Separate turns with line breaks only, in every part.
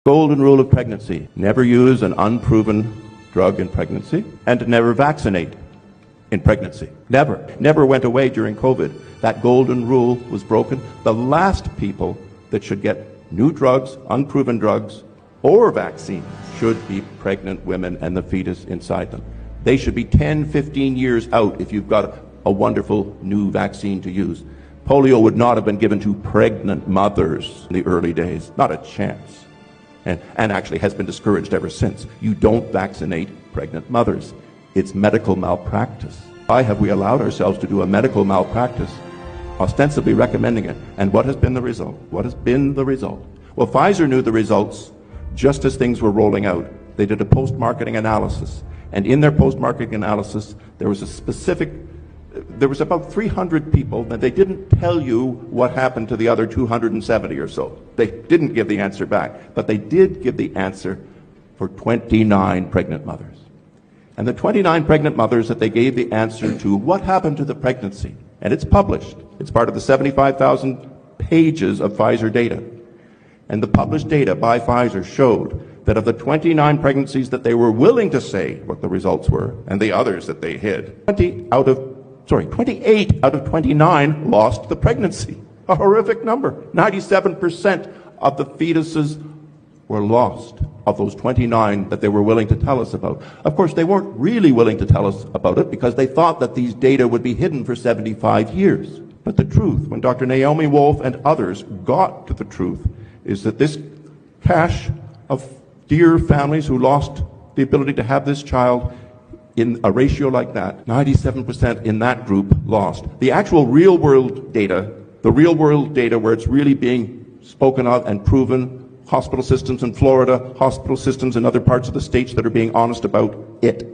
Golden rule of pregnancy: never use an unproven drug in pregnancy, and never vaccinate in pregnancy. Never went away during COVID. That golden rule was broken. The last people that should get new drugs, unproven drugs, or vaccines should be pregnant women and the fetus inside them. They should be 10, 15 years out if you've got a wonderful new vaccine to use. Polio would not have been given to pregnant mothers in the early days. Not a chance. And actually has been discouraged ever since. You don't vaccinate pregnant mothers. It's medical malpractice. Why have we allowed ourselves to do a medical malpractice, ostensibly recommending it? And what has been the result? What has been the result? Well, Pfizer knew the results just as things were rolling out. They did a post-marketing analysis. And in their post-marketing analysis, there was about 300 people, and they didn't tell you what happened to the other 270 or so. They didn't give the answer back, but they did give the answer for 29 pregnant mothers. And the 29 pregnant mothers that they gave the answer to, what happened to the pregnancy? And it's published. It's part of the 75,000 pages of Pfizer data. And the published data by Pfizer showed that of the 29 pregnancies that they were willing to say what the results were, and the others that they hid, 28 out of 29 lost the pregnancy. A horrific number. 97% of the fetuses were lost, of those 29 that they were willing to tell us about. Of course, they weren't really willing to tell us about it because they thought that these data would be hidden for 75 years. But the truth, when Dr. Naomi Wolf and others got to the truth, is that this cache of dear families who lost the ability to have this child in a ratio like that, 97% in that group lost. The actual real-world data, where it's really being spoken of and proven, hospital systems in Florida, hospital systems in other parts of the states that are being honest about it,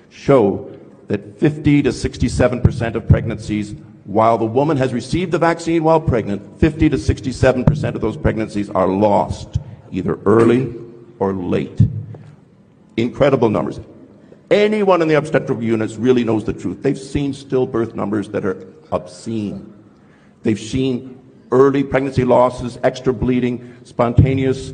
show that 50 to 67% of pregnancies, while the woman has received the vaccine while pregnant, 50 to 67% of those pregnancies are lost, either early or late. Incredible numbers. Anyone in the obstetrical units really knows the truth. They've seen stillbirth numbers that are obscene. They've seen early pregnancy losses, extra bleeding, spontaneous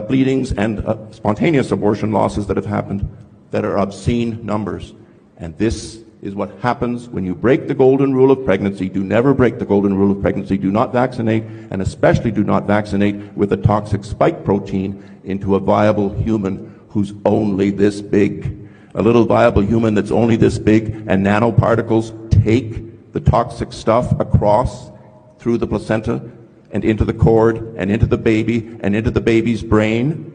bleedings, and spontaneous abortion losses that have happened that are obscene numbers. And this is what happens when you break the golden rule of pregnancy. Do never break the golden rule of pregnancy. Do not vaccinate, and especially do not vaccinate with a toxic spike protein into a viable human who's only this big. A little viable human that's only this big, and nanoparticles take the toxic stuff across through the placenta and into the cord and into the baby and into the baby's brain.